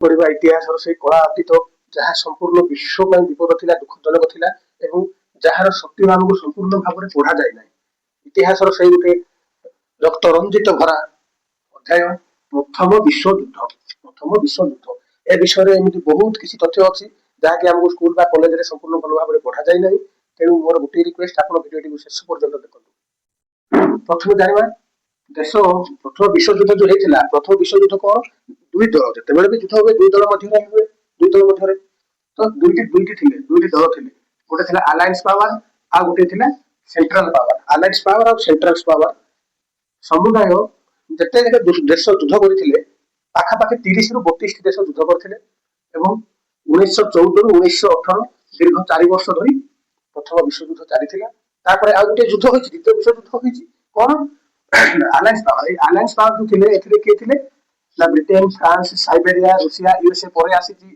କରିବା ଇତିହାସର ସେଇ କଳା ଅତୀତ ଯାହା ସମ୍ପୂର୍ଣ୍ଣ ବିଶ୍ୱ ପାଇଁ ବିପଦ ଥିଲା, ଦୁଃଖଜନକ ଥିଲା ଏବଂ ଯାହାର ଶକ୍ତି ଭାବକୁ ସମ୍ପୂର୍ଣ୍ଣ ଭାବରେ ପଢା যায় ନାହିଁ। ଇତିହାସର ସେଇ ଗୋଟେ ରକ୍ତ ରଞ୍ଜିତ ଭରା ଅଧ୍ୟାୟ ପ୍ରଥମ ବିଶ୍ୱଯୁଦ୍ଧ। ପ୍ରଥମ ବିଶ୍ୱଯୁଦ୍ଧ ଏ ବିଷୟରେ ଏମିତି ବହୁତ କିଛି ତଥ୍ୟ ଅଛି ଯାହାକି ଆମକୁ ସ୍କୁଲ ବା କଲେଜରେ ସମ୍ପୂର୍ଣ୍ଣ ଭଲ ଭାବରେ ପଢା যায় ନାହିଁ। ତେଣୁ ମୋର ଗୋଟିଏ ରିକ୍ୱେଷ୍ଟ, ଆପଣ ଭିଡ଼ିଓଟିକୁ ଶେଷ ପର୍ଯ୍ୟନ୍ତ ଦେଖନ୍ତୁ। ପ୍ରଥମେ ଜାଣିବା ଦେଶ ପ୍ରଥମ ବିଶ୍ୱଯୁଦ୍ଧ ଯୋଉ ହେଇଥିଲା, ପ୍ରଥମ ବିଶ୍ୱଯୁଦ୍ଧ କଣ? ଦୁଇ ଦଳ, ଯେତେବେଳେ ବି ଯୁଦ୍ଧ ହୁଏ ଦୁଇ ଦଳ ମଧ୍ୟରେ ହୁଏ। ଦୁଇ ଦଳ ମଧ୍ୟରେ ତ ଦୁଇଟି ଦଳ ଥିଲେ। ଗୋଟେ ଥିଲା ଆଲାଏନ୍ସ ପାୱାର ଆଉ ଗୋଟେ ଥିଲା ସେଣ୍ଟ୍ରାଲ ପାୱାର। ଆଲାଏନ୍ସ ପାୱାର ଆଉ ସେଣ୍ଟ୍ରାଲ ପାୱାର ସମୁଦାୟ ଯେତେ ଦେଶ ଯୁଦ୍ଧ କରିଥିଲେ, ପାଖାପାଖି 30 ରୁ 32ଟି ଦେଶ ଯୁଦ୍ଧ କରିଥିଲେ ଏବଂ 1914 ରୁ 1918 ଦୀର୍ଘ 4 ବର୍ଷ ଧରି ପ୍ରଥମ ବିଶ୍ୱଯୁଦ୍ଧ ଚାଲିଥିଲା। ତାପରେ ଆଉ ଗୋଟେ ଯୁଦ୍ଧ ହୋଇଛି, ଦ୍ୱିତୀୟ ବିଶ୍ୱଯୁଦ୍ଧ ହୋଇଛି। କଣ? Alliance power. এই ଆଲାଏନ୍ସ ପାୱାର ଯୋଉ ଥିଲେ, ଏଥିରେ କିଏ ଥିଲେ ନା Britain, France, Siberia, Russia, USA ପରେ ଆସିଛି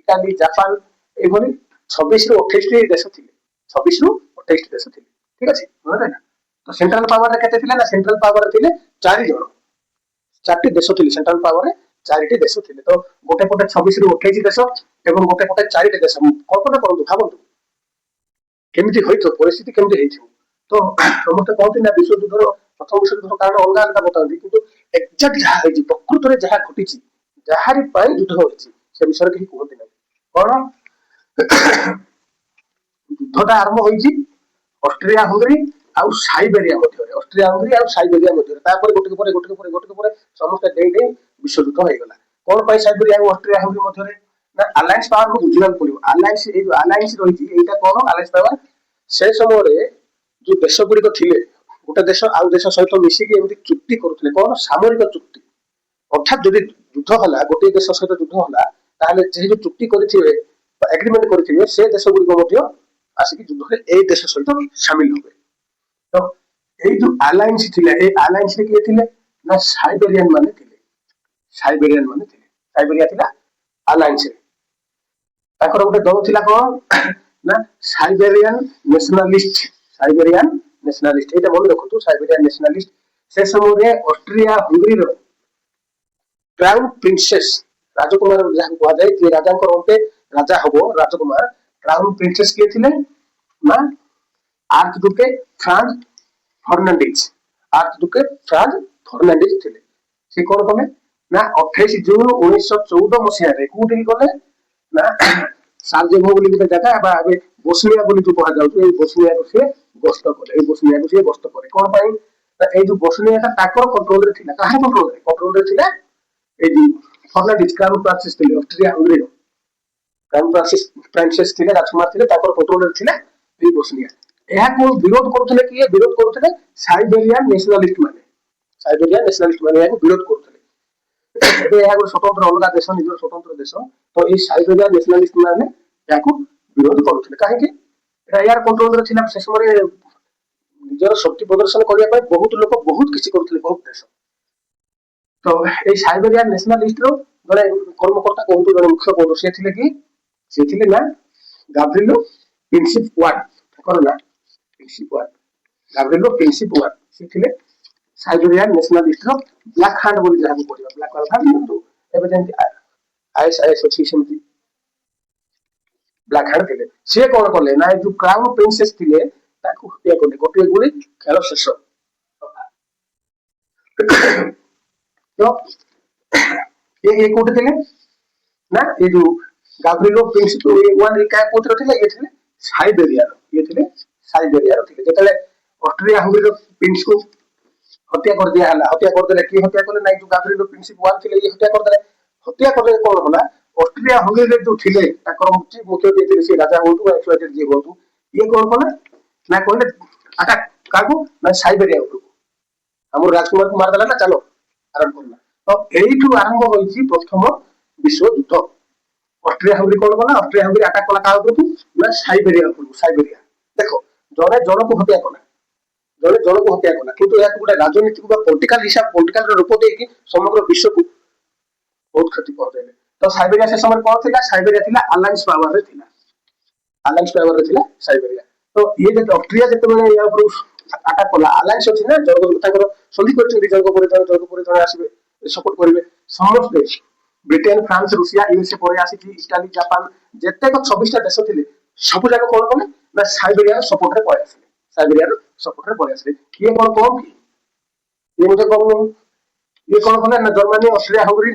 ଇଟାଲୀ, ଜାପାନ, ଏଇଭଳି 26 ରୁ 28ଟି ଦେଶ ଥିଲେ। 26 ରୁ 28ଟି ଦେଶ ଥିଲେ। ঠিক আছে, ମନେ ରହିଲା। ତ ସେଣ୍ଟ୍ରାଲ ପାୱାରରେ କେତେ ଥିଲେ ନା ସେଣ୍ଟ୍ରାଲ ପାୱାରରେ ଥିଲେ 4 ଜଣ, 4ଟି ଦେଶ ଥିଲେ। ସେଣ୍ଟ୍ରାଲ ପାୱାରରେ 4ଟି ଦେଶ ଥିଲେ। ତ ଗୋଟେ ପଟେ 26 ରୁ 28 ଦେଶ ଏବଂ ଗୋଟେ ପଟେ 4ଟି ଦେଶ। କଳ୍ପନା କରନ୍ତୁ, ଭାବନ୍ତୁ କେମିତି ହୋଇଥିବ, ପରିସ୍ଥିତି କେମିତି ହେଇଥିବ। ତ ସମସ୍ତେ କହନ୍ତି ନା ବିଶ୍ୱଯୁଦ୍ଧର ପ୍ରଥମ ବିଶ୍ୱଯୁଦ୍ଧର କାରଣ ଅଲଗା ଅଲଗା ବତାନ୍ତି, କିନ୍ତୁ ଏକ୍ଜାକ୍ଟ ଯାହା ହେଇଛି, ପ୍ରକୃତରେ ଯାହା ଘଟିଛି, ଯାହାରି ପାଇଁ ଯୁଦ୍ଧ ହୋଇଛି ସେ ବିଷୟରେ କେହି କୁହନ୍ତି ନାହିଁ। କଣ? ଯୁଦ୍ଧଟା ଆରମ୍ଭ ହୋଇଛି ଅଷ୍ଟ୍ରିଆ ହଙ୍ଗେରୀ ଆଉ ସାଇବେରିଆ ମଧ୍ୟରେ। ଅଷ୍ଟ୍ରିଆ ହଙ୍ଗେରୀ ଆଉ ସାଇବେରିଆ ମଧ୍ୟରେ। ତାପରେ ଗୋଟେ ପରେ ସମସ୍ତେ ଡେଇଁ ଡେଇଁ ବିଶ୍ୱଯୁଦ୍ଧ ହେଇଗଲା। କଣ ପାଇଁ ସାଇବେରିଆ ଆଉ ଅଷ୍ଟ୍ରିଆ ହଙ୍ଗେରୀ ମଧ୍ୟରେ? ନା ଆଲାଏନ୍ସ ପାୱାରକୁ ବୁଝିବାକୁ ପଡିବ। ଆଲାଏନ୍ସ, ଏଇ ଯୋଉ ଆଲାଏନ୍ସ ରହିଛି, ଏଇଟା କଣ? ଆଲାଏନ୍ସ ପାୱାର ସେ ସମୟରେ ଯୋଉ ଦେଶ ଗୁଡିକ ଥିଲେ, ଗୋଟେ ଦେଶ ଆଉ ଦେଶ ସହିତ ମିଶିକି ଏମିତି ଚୁକ୍ତି କରୁଥିଲେ। କଣ? ସାମରିକ ଚୁକ୍ତି। ଅର୍ଥାତ୍ ଯଦି ଯୁଦ୍ଧ ହେଲା, ଗୋଟିଏ ଦେଶ ସହିତ ଯୁଦ୍ଧ ହେଲା, ତାହେଲେ ଯେ ଯୋଉ ଚୁକ୍ତି କରିଥିବେ ବା ଏଗ୍ରିମେଣ୍ଟ କରିଥିବେ, ସେ ଦେଶ ଗୁଡିକ ମଧ୍ୟ ଆସିକି ଯୁଦ୍ଧରେ ଏଇ ଦେଶ ସହିତ ସାମିଲ ହେବେ। ତ ଏଇ ଯୋଉ ଆଲାଏନ୍ସ ଥିଲା, ଏଇ ଆଲାଏନ୍ସରେ କିଏ ଥିଲେ ନା ସାଇବେରିଆନ ମାନେ ଥିଲେ। ସାଇବେରିଆନ ମାନେ ଥିଲେ। ସାଇବେରିଆ ଥିଲା ଆଲାଏନ୍ସରେ। ତାଙ୍କର ଗୋଟେ ଦଳ ଥିଲା କଣ ନା ସାଇବେରିଆନ ନ୍ୟାସନାଲିଷ୍ଟ। ସାଇବେରିଆନ ନ୍ୟାସନାଲିଷ୍ଟ, ଏଇଟା ମନେ ରଖନ୍ତୁ, ସାଇବେରିଆନ ନ୍ୟାସନାଲିଷ୍ଟ। ସେ ସମୟରେ ଅଷ୍ଟ୍ରିଆ ହଙ୍ଗେରୀର କ୍ରାଉନ ପ୍ରିନ୍ସେସ, ରାଜକୁମାର ଯାହାକୁ କୁହାଯାଏ, ଯିଏ ରାଜାଙ୍କର ଅନ୍ତେ ରାଜା ହବ, ରାଜକୁମାର, କ୍ରାଉନ ପ୍ରିନ୍ସେସ କିଏ ଥିଲେ ନା arc ଦୁକେ France Fernandes. Arc ଦୁକେ France Fernandes ଥିଲେ। ସେ କଣ କଲେ ନା 28 ଜୁନ 1914 ମସିହାରେ କୋଉଠିକି ଗଲେ ନା ସାର୍ଜେଭୋ ବୋଲି ଗୋଟେ ଜାଗା ବା ଏବେ ବୋସ୍ନିଆ ବୋଲି ଯୋଉ କୁହାଯାଉଛି, ଏଇ ବୋସ୍ନିଆକୁ ସିଏ ଗସ୍ତ କଲେ। ଏଇ ବୋସ୍ନିଆକୁ ସିଏ ଗସ୍ତ କଲେ। କଣ ପାଇଁ ନା ଏଇ ଯୋଉ ବୋସ୍ନିଆଟା ତାଙ୍କର କଣ୍ଟ୍ରୋଲରେ ଥିଲା। କାହାର କଣ୍ଟ୍ରୋଲରେ? କଣ୍ଟ୍ରୋଲରେ ଥିଲା এই যে ফর্নান্ডিজ, ক্রাউন প্রিন্সেস ଥିଲେ ଅଷ୍ଟ୍ରିଆ ହଙ୍ଗେରୀର। କ୍ରାଉନ ପ୍ରିନ୍ସେସ ଥିଲେ, ରାଜକୁମାର ଥିଲେ, ତାଙ୍କର କଣ୍ଟ୍ରୋଲରେ ଥିଲା ଏଇ ବୋସ୍ନିଆ। ଏହାକୁ ବିରୋଧ କରୁଥିଲେ କିଏ? ବିରୋଧ କରୁଥିଲେ ସାଇବେରିଆନ ନ୍ୟାସନାଲିଷ୍ଟ ମାନେ। ସାଇବେରିଆନ ନ୍ୟାସନାଲିଷ୍ଟ ମାନେ ଏହାକୁ ବିରୋଧ କରୁଥିଲେ। ଏବେ ଏହା ଗୋଟେ ସ୍ୱତନ୍ତ୍ର ଅଲଗା ଦେଶ, ନିଜର ସ୍ୱତନ୍ତ୍ର ଦେଶ। ତ ଏଇ ସାଇବେରିଆନ ନ୍ୟାସନାଲିଷ୍ଟ ମାନେ ଏହାକୁ ବିରୋଧ କରୁଥିଲେ। କାହିଁକି? ଏଟା ଏହାର କଣ୍ଟ୍ରୋଲରେ ଥିଲା। ସେ ସମୟରେ ନିଜର ଶକ୍ତି ପ୍ରଦର୍ଶନ କରିବା ପାଇଁ ବହୁତ ଲୋକ ବହୁତ କିଛି କରୁଥିଲେ, ବହୁତ ଦେଶ। ତ এই সাইবেরিয়ান ন্যাশনালিস্টর জনে কর্মকর্তা কুহতু, জনে মুখ্য কুহতু, সে ଥିଲେ কি? সে ଥିଲେ না গাভরিলো প্রিন্সিপ ওয়ার্ড। তাଙ୍କର ନା ପ୍ରିନ୍ସିପ ୱାର୍ଡ, ଗାଭ୍ରିଲୋ ପ୍ରିନ୍ସିପ ୱାର୍ଡ। ସେ ଥିଲେ ସାଇବେରିଆନ ନ୍ୟାସନାଲିଷ୍ଟର ବ୍ଲାକ ହ୍ୟାଣ୍ଡ ବୋଲି ଯାହାକୁ କହିବା। ବ୍ଲାକ ହ୍ୟାଣ୍ଡ ଭାବିନିଅନ୍ତୁ, ଏବେ ଯେମିତି ଆଇଏସଆଇଏସ ଅଛି, ସେମିତି ବ୍ଲାକ ହ୍ୟାଣ୍ଡ ଥିଲେ। ସିଏ କଣ କଲେ ନା ଏ ଯୋଉ କ୍ରାଉନ ପ୍ରିନ୍ସେସ ଥିଲେ ତାକୁ ହତ୍ୟା କଲେ। ଗୋଟିଏ ଗୁଳି, ଖେଳ ଶେଷ। ତ ये कोटे थे ना ये जो गाब्रिलो प्रिंसिप वन कोथे थे? ये थे साइबेरिया। ये थे साइबेरिया थे। जेतले ऑस्ट्रिया हंगेरी प्रिंस को हत्या कर दिया हला, हत्या कर देले। की हत्या करले ना जो गाब्रिलो प्रिंसिप वन थे, ये हत्या कर देले। हत्या करले कोन होला? ऑस्ट्रिया हंगेरी जो थिले ताकर मुख्य जे से राजा होतु वा एक्सवाइटेड जे होतु, ये कोन कोन ना कहले अटैक काको ना साइबेरिया को। हमर राजकुमार को मार देला ना, चलो आरंभ करना। तो এইটু আরম্ভ হয়েছে প্রথম বিশ্বযুদ্ধ। অস্ট্রিয়া হঙ্গেরি কোন কলা? অস্ট্রিয়া হঙ্গেরি আটাক কলা কার উপরକୁ না সাইবেরিয়া উপরକୁ। সাইবেরিয়া দেখো, জনে জনକୁ হত্যা কলা, জনে জনକୁ হত্যা কলা, কিন্তু এହାକୁ ଗୋଟେ ରାଜନୀତିକ ବା ପଲିଟିକାଲ ହିସାବ, ପଲିଟିକାଲ ରୂପ ଦେଇକି ସମଗ୍ର ବିଶ୍ୱକୁ ବହୁତ କ୍ଷତି ପହଞ୍ଚେଇଲେ। ତ ସାଇବେରିଆ ସେ ସମୟରେ କଣ ଥିଲା? ସାଇବେରିଆ ଥିଲା ଆଲାଏନ୍ସ ପାୱାରରେ ଥିଲା। ଆଲାଏନ୍ସ ପାୱାରରେ ଥିଲା ସାଇବେରିଆ। ତ ଇଏ ଯେତେ ଅଷ୍ଟ୍ରିଆ ଯେତେବେଳେ ୟା ଉପରକୁ ଆଟାକ କଲା, ଆଲାଏନ୍ସ ଅଛି ନା, ତାଙ୍କର ସନ୍ଧି କରିଛନ୍ତି, ଜଣକ ପରେ ଜଣେ, ଜଣକ ପରେ ଜଣେ ଆସିବେ, ସପୋର୍ଟ କରିବେ ସମସ୍ତେ। ବ୍ରିଟେନ, ଫ୍ରାନ୍ସ, ରୁଷିଆ, ୟୁଏସଏ ପରେ ଆସିକି ଇଟାଲୀ, ଜାପାନ ଯେତେକ 26ଟା ଦେଶ ଥିଲେ ସବୁ ଯାକ କଣ କଲେ ନା ସାଇବେରିଆର ସପୋର୍ଟରେ ପଳେଇ ଆସିଲେ। ସାଇବେରିଆର ସପୋର୍ଟରେ ପଳେଇ ଆସିଲେ। କିଏ କଣ କମ କି? ଇଏ ଗୋଟେ କମ ନୁହଁ। ଇଏ କଣ କଲେ ନା ଜର୍ମାନୀ, ଅଷ୍ଟ୍ରିଆ, ହଙ୍ଗେରୀ,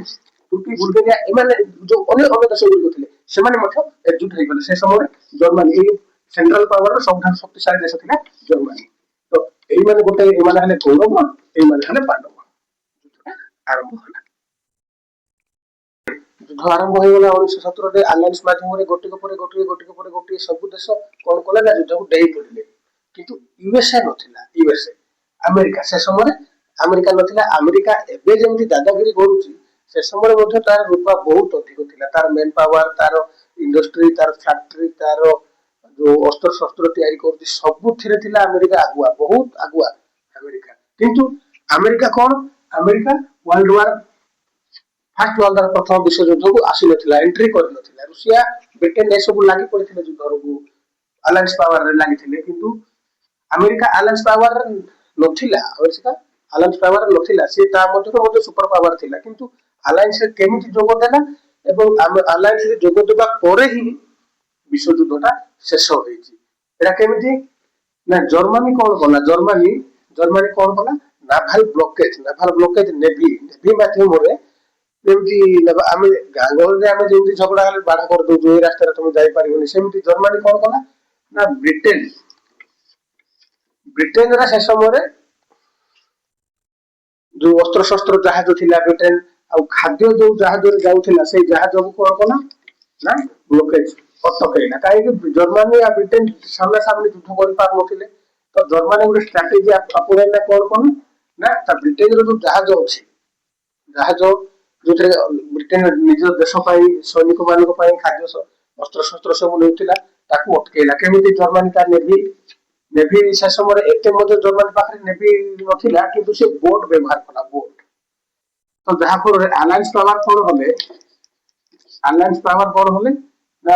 ତୁର୍କୀ, ବୁଲଗେରିଆ ଏମାନେ ଯୋଉ ଅନ୍ୟ ଅନ୍ୟ ଦେଶ ଗୁଡ଼ିକ ଥିଲେ ସେମାନେ ମଧ୍ୟ ଏକଜୁଟ ହେଇଗଲେ। ସେ ସମୟରେ ଜର୍ମାନୀ ଏଇ ସେଣ୍ଟ୍ରାଲ ପାୱାରର ସବୁଠାରୁ ଶକ୍ତିଶାଳୀ ଦେଶ ଥିଲା ଜର୍ମାନୀ। ତ ଏଇମାନେ ଗୋଟେ ଏମାନେ ହେଲେ କୌରବ, ଏଇମାନେ ହେଲେ ପାଣ୍ଡବ। ଯୁଦ୍ଧଟା ଆରମ୍ଭ ହେଲା। ଯୁଦ୍ଧ ଆରମ୍ଭ ହେଇଗଲା 1917ରେ ଆଲାଏନ୍ସ ମାଧ୍ୟମରେ ଗୋଟିକ ପରେ ସବୁ ଦେଶ କଣ କଲେ ନା ଯୁଦ୍ଧକୁ ଡେଇଁ ପଡିଲେ। କିନ୍ତୁ ୟୁଏସଏ ନଥିଲା। ୟୁଏସଏ ଆମେରିକା ସେ ସମୟରେ ଆମେରିକା ନଥିଲା। ଆମେରିକା ଏବେ ଯେମିତି ଦାଦାଗିରି କରୁଛି ସେ ସମୟରେ ମଧ୍ୟ ତାର ରୂପା ବହୁତ ଅଧିକ ଥିଲା। ତାର ମେନ୍ ପାୱାର, ତାର ଇଣ୍ଡଷ୍ଟ୍ରି, ତାର ଫ୍ୟାକ୍ଟ୍ରି, ତାର ଯୋଉ ଅସ୍ତ୍ର ଶସ୍ତ୍ର ତିଆରି କରୁଛି ସବୁଥିରେ ଥିଲା ଆମେରିକା ଆଗୁଆ, ବହୁତ ଆଗୁଆ ଆମେରିକା। କିନ୍ତୁ ଆମେରିକା କଣ? America world war first world ପ୍ରଥମ ବିଶ୍ୱଯୁଦ୍ଧକୁ ଆସିନଥିଲା, ଏଣ୍ଟ୍ରି କରିନଥିଲା। ରୁଷିଆ, ବ୍ରିଟେନ ଏସବୁ ଲାଗି ପଡିଥିଲେ ଯୁଦ୍ଧକୁ, ଆଲାଏନ୍ସ ପାୱାରରେ ଲାଗିଥିଲେ। କିନ୍ତୁ ଆମେରିକା ଆଲାଏନ୍ସ ପାୱାର ନଥିଲା। ଆମେରିକା ଆଲାଏନ୍ସ ପାୱାର ନଥିଲା। ସେ ତା ମଧ୍ୟରେ ମଧ୍ୟ ସୁପର ପାୱାର ଥିଲା। କିନ୍ତୁ ଆଲାଏନ୍ସରେ କେମିତି ଯୋଗ ଦେଲା ଏବଂ ଆଲାଏନ୍ସରେ ଯୋଗ ଦେବା ପରେ ହିଁ ବିଶ୍ୱଯୁଦ୍ଧଟା ଶେଷ ହୋଇଛି। ଏଟା କେମିତି ନା ଜର୍ମାନୀ କଣ କଲା? ଜର୍ମାନୀ କଣ କଲା? ନାଭାଲ ବ୍ଲକେଜ ନେଭି ମାଧ୍ୟମରେ ଯେମିତି ଆମେ ଗାଁ ଗହଳିରେ ଆମେ ଯେମିତି ଝଗଡା ହେଲେ ବାଧା କରିଦଉଛୁ ଏଇ ରାସ୍ତାରେ ତମେ ଯାଇପାରିବନି, ସେମିତି ଜର୍ମାନୀ କଣ କଲା ନା ବ୍ରିଟେନରେ ସେ ସମୟରେ ଯୋଉ ଅସ୍ତ୍ରଶସ୍ତ୍ର ଜାହାଜ ଥିଲା ବ୍ରିଟେନ ଆଉ ଖାଦ୍ୟ ଯୋଉ ଜାହାଜରେ ଯାଉଥିଲା ସେଇ ଜାହାଜକୁ କଣ କଲା ନା ବ୍ଲକେଜ ଅଟକେଇଲା। କାହିଁକି? ଜର୍ମାନୀ ଆଉ ବ୍ରିଟେନ ସାମ୍ନା ସାମ୍ନି ଯୁଦ୍ଧ କରିପାରୁନଥିଲେ। ତ ଜର୍ମାନୀ ଗୋଟେ ଷ୍ଟ୍ରାଟେଜି ଆପଣେଇଲା। କଣ ନା ତା ବ୍ରିଟେନର ଯୋଉ ଜାହାଜ ଅଛି, ଜାହାଜ ଯୋଉଥିରେ ବ୍ରିଟେନ ନିଜ ଦେଶ ପାଇଁ ସୈନିକ ମାନଙ୍କ ପାଇଁ ଖାଦ୍ୟ ଅସ୍ତ୍ରଶସ୍ତ୍ର ସବୁ ନେଉଥିଲା ତାକୁ ଅଟକେଇଲା। କେମିତି? ଜର୍ମାନୀ ତା ନେଭି ସେ ସମୟରେ ଏତେ ମଧ୍ୟ ଜର୍ମାନୀ ପାଖରେ ନେଭି ନଥିଲା କିନ୍ତୁ ସେ ବୋଟ ବ୍ୟବହାର କଲା। ବୋଟ ତ ଯାହା ଫଳରେ ଆଲାଏନ୍ସ ପାୱାର କଣ ହେଲେ ନା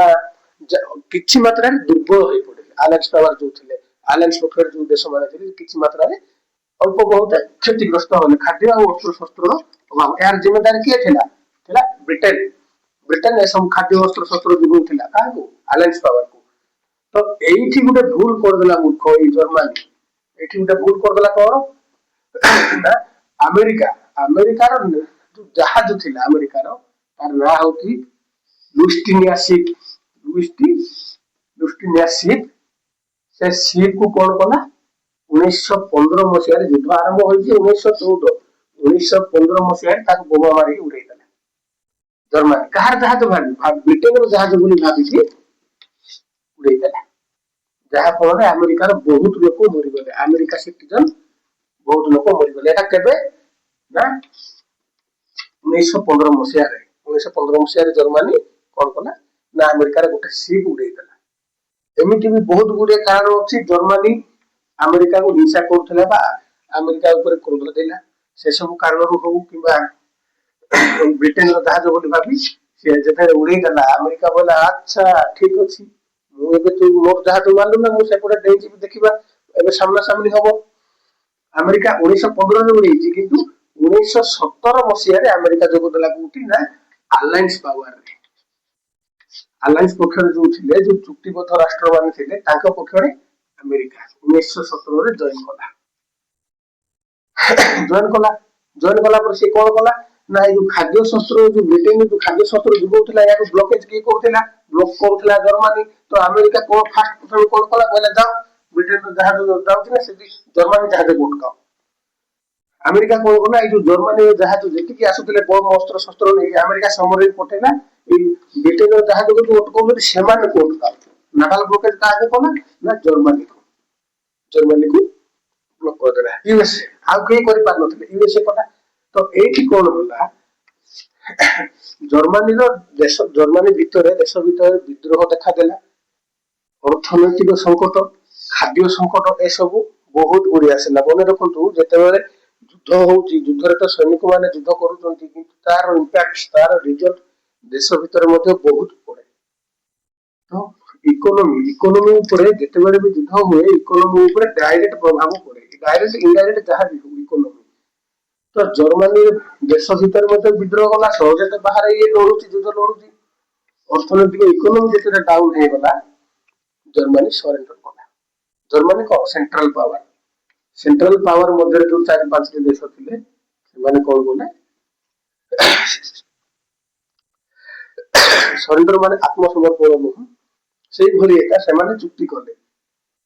କିଛି ମାତ୍ରାରେ ଦୁର୍ବଳ ହେଇ ପଡିଲେ। ଆଲାଏନ୍ସ ପାୱାର ଯୋଉ ଥିଲେ, ଆଲାଏନ୍ସ ପକ୍ଷରେ ଯୋଉ ଦେଶ ମାନେ ଥିଲେ କିଛି ମାତ୍ରାରେ ଅଳ୍ପ ବହୁତ କ୍ଷତିଗ୍ରସ୍ତ ହେଲେ। ଖାଦ୍ୟ ଆଉ ଅସ୍ତ୍ରଶସ୍ତ୍ରର ଅଭାବ। ଏହାର ଜିମ୍ମେଦାର କିଏ ଥିଲା? ବ୍ରିଟେନ। ବ୍ରିଟେନ ଏସବୁ ଖାଦ୍ୟ ଅସ୍ତ୍ରଶସ୍ତ୍ର ଯୋଗାଉଥିଲା କାହାକୁ? ଆଲାଏନ୍ସ ପାୱାରକୁ। ତ ଏଇଠି ଗୋଟେ ଭୁଲ କରିଦେଲା ମୂର୍ଖ ଏଇ ଜର୍ମାନୀ। ଏଇଠି ଗୋଟେ ଭୁଲ କରିଦେଲା କଣ ନା ଆମେରିକାର ଯୋଉ ଜାହାଜ ଥିଲା ଆମେରିକାର, ତାର ନାଁ ହଉଛି ଲୁଷ୍ଟିନିଆ ଶିପ୍। ସେ ଶିପ୍ କୁ କଣ କଲା 1915 ମସିହାରେ ଯୁଦ୍ଧ ଆରମ୍ଭ ହୋଇଛି 1915 ମସିହାରେ ତାକୁ ବୋମା ମାରିକି ଉଡେଇଦେଲା ଜର୍ମାନୀ। କାହାର ଜାହାଜ ବ୍ରିଟେନର ଜାହାଜ ବୋଲି ଭାବିକି ଉଡେଇଦେଲା। ଯାହା ଫଳରେ ଆମେରିକାର ବହୁତ ଲୋକ ମରିଗଲେ। ଆମେରିକା ସିଟିଜନ ବହୁତ ଲୋକ ମରିଗଲେ। ଏଟା କେବେ ନା 1915 ମସିହାରେ ଜର୍ମାନୀ କଣ କଲା ନା ଆମେରିକାର ଗୋଟେ ଶିପ୍ ଉଡେଇଦେଲା। ଏମିତି ବି ବହୁତ ଗୁଡିଏ କାରଣ ଅଛି ଜର୍ମାନୀ ଆମେରିକାକୁ ହିଂସା କରୁଥିଲା ବା ଆମେରିକା ଉପରେ କ୍ରୋଧ ଥିଲା। ସେ ସବୁ କାରଣରୁ ହଉ କିମ୍ବା ବ୍ରିଟେନର ଜାହାଜ ବୋଲି ଭାବି ସେ ଯେତେବେଳେ ଉଡେଇଦେଲା ଆମେରିକା କହିଲା ଆଚ୍ଛା ଠିକ ଅଛି, ମୁଁ ଏବେ ତୁ ମୋର ଜାହାଜ ମାରିଲୁ ନା, ମୁଁ ସେପଟେ ଡେଇଁଯିବି ଦେଖିବା ଏବେ ସାମ୍ନା ସାମ୍ନି ହବ। ଆମେରିକା 1915ରେ ଉଡେଇଛି କିନ୍ତୁ 1917 ମସିହାରେ ଆମେରିକା ଯୋଗ ଦେଲା କୋଉଠି ନା ଆଲାଏନ୍ସ ପାୱାରରେ। ଆଲାଏନ୍ସ ପକ୍ଷରେ ଯୋଉ ଥିଲେ, ଯୋଉ ଚୁକ୍ତିବଦ୍ଧ ରାଷ୍ଟ୍ରମାନେ ଥିଲେ ତାଙ୍କ ପକ୍ଷରେ ଆମେରିକା 1917ରେ ଜଏନ କଲା ପରେ ସେ କଣ କଲା ନା ଏଇ ଯୋଉ ଖାଦ୍ୟ ଶସ୍ତ୍ର ଯୋଉ ବ୍ରିଟେନ ଯୋଉ ଖାଦ୍ୟ ଶସ୍ତ୍ର ଯୋଗାଉଥିଲା ଏହାକୁ ବ୍ଲକେଜ କିଏ କରୁଥିଲା? ବ୍ଲକ କରୁଥିଲା ଜର୍ମାନୀ। ତ ଆମେରିକା କଣ ଫାଷ୍ଟ ପ୍ରଥମେ କଣ କଲା କହିଲା ଯାଅ ବ୍ରିଟେନର ଜାହାଜ ଯାଉଛି ନା ସେଠି ଜର୍ମାନୀ ଜାହାଜକୁ ଅଟକାଅ। ଆମେରିକା କଣ କଲା ଏଇ ଯୋଉ ଜର୍ମାନୀ ଜାହାଜ ଯେତିକି ଆସୁଥିଲେ ବମ ଅସ୍ତ୍ର ଶସ୍ତ୍ର ନେଇକି ଆମେରିକା ସମରରେ ପଠେଇଲା ଏଇ ବ୍ରିଟେନର ଜାହାଜକୁ ଯୋଉ ଅଟକାଉଛନ୍ତି ସେମାନଙ୍କୁ ଅଟକାଅ। ନାଭାଲ ବ୍ଲକେଜ କାହାକୁ କଲା ନା ଜର୍ମାନୀକୁ ବ୍ଲକ କରିଦେଲା। ୟୁଏସଏ ଆଉ କେହି କରିପାରିନଥିଲେ, ୟୁଏସଏ କଲା। ତ ଏଇଠି କଣ ହେଲା ଜର୍ମାନୀ ଭିତରେ ଦେଶ ଭିତରେ ବିଦ୍ରୋହ ଦେଖାଦେଲା, ଅର୍ଥନୈତିକ ସଂକଟ, ଖାଦ୍ୟ ସଂକଟ ଏସବୁ ବହୁତ ଗୁଡି ଆସିଲା। ମନେ ରଖନ୍ତୁ ଯେତେବେଳେ ଯୁଦ୍ଧ ହଉଛି, ଯୁଦ୍ଧରେ ତ ସୈନିକ ମାନେ ଯୁଦ୍ଧ କରୁଛନ୍ତି କିନ୍ତୁ ତାର ଇମ୍ପାକ୍ଟ ତାର ରିଜଲ୍ଟ ଦେଶ ଭିତରେ ମଧ୍ୟ ବହୁତ ପଡେ। ତ ଇକୋନୋମି ଉପରେ ଯେତେବେଳେ ବି ଯୁଦ୍ଧ ହୁଏ ଇକୋନୋମି ଉପରେ ଡାଇରେକ୍ଟ ପ୍ରଭାବ ପଡେ। ଡାଇରେକ୍ଟ ଇନଡାଇରେକ୍ଟ ଯାହା ବି ହଉ ଇକୋନୋମି तो जर्मनी देश भीतर विद्रोह गला सहजते बाहर ये लड़ुची युद्ध लड़ुची अर्थनैतिक इकोनोमी जिते डाउन हो गला जर्मनी सरेंडर कला जर्मनी को सेंट्रल पावर मध्य जो 4-5 देश थे कौन बोले सरेंडर मान आत्मसमर्पण नुह से चुक्ति कले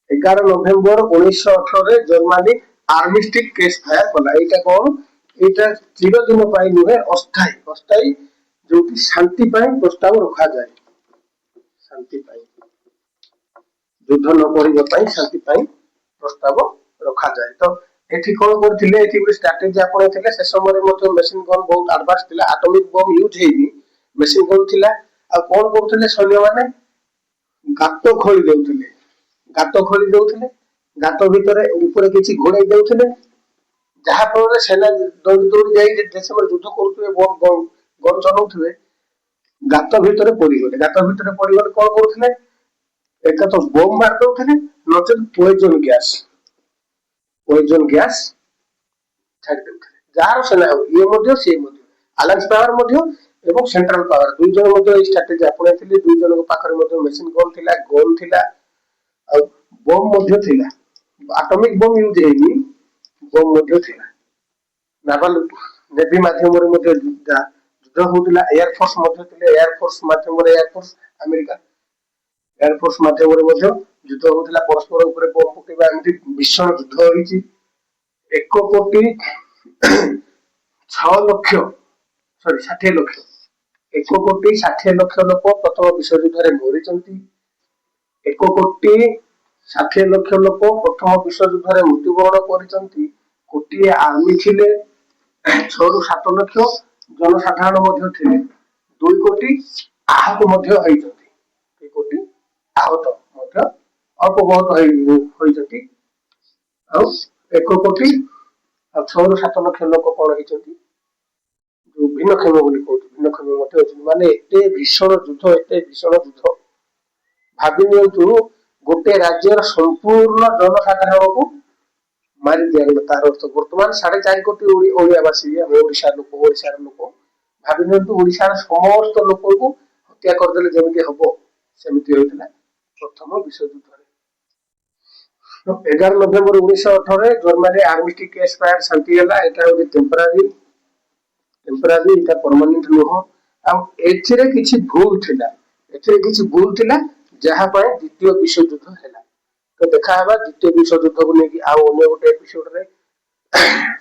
11 नवेम्बर 1918 जर्मनी आर्मिस्टिक केस फायर कला एटा कौन एटा चिरदिन नुहे अस्थायी अस्थायी जो शांति प्रस्ताव रखा जाए शांति युद्ध न करने शांति प्रस्ताव रखा जाए तो एठी कौन करथिले एठी गोटे स्ट्रैटेजी आपण थिले से समय मध्ये मशीन गन बहुत एडवांस थिला एटॉमिक बम यूज हेनी मशीन गन थिला आ कौन करथिले सैन्य माने गात खोली देउथिले गात भीतर ऊपर किछि घोड़ाई देउथिले जहाँ फल सेना दौड़ी दौड़ी जाई देश में युद्ध करुवे गन चलाउथिबे गात भीतर पड़गले कौन करुथिले एक तो बम मार दउथिले नचेत पॉइजन गैस छाड़ देउथिले जार सेना ये अलायंस पावर एवं सेंट्रल पावर दुई जन स्ट्रेटेजी आपणाइथिले दुई जन पाखरे मेसिन गन थिला बम एटॉमिक बम यूज हेनी बम नावल नेवी माध्यम युद्ध होता एयरफोर्स एयरफोर्स माध्यम एयरफोर्स अमेरिका एयरफोर्स माध्यम युद्ध होता परस्पर बम पकड़ा एमती भीषण युद्ध होती 1,60,00,000 लोक प्रथम विश्वयुद्ध मरी 1,60,00,000 लोक प्रथम विश्वयुद्ध मृत्युवरण कर गोटे आर्मी थिले 6-7 लाख जनसाधारण थे 2 कोटी आहत 2 कोटी आहत अल्प बहुत होती 1,60,00,000 और 6-7 लाख लोक कौन होती भिन्नक्षम भिन्नक्षम माने एते भीषण युद्ध भावी नियंतु गोटे राज्यर संपूर्ण जनसाधारण को मारी दिया तार अर्थ बर्तमान 4.5 कोटी ओडियावासी ओडिशार लोक भावी नियंतु ओडिशार समस्त लोक को हत्या करदेले जेमिति हबो सेमिति होइतला प्रथम विश्वयुद्ध 11 नवेम्बर 1918 जर्मनी आर्मिस्टिक केस फायर शांति हला एटा होती टेम्पररी एटा परमानेंट नुह आ एथिरे किछि भूल थिला जहा पर द्वितीय विश्वयुद्ध हैला तो देखा हबा द्वितीय विश्वयुद्ध को लेके आ अन्य गोटे एपिसोड रे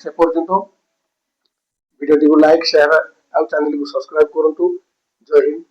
से पर्यंत वीडियो को लाइक शेयर आ चैनल को सब्सक्राइब करंतु जय हिंद।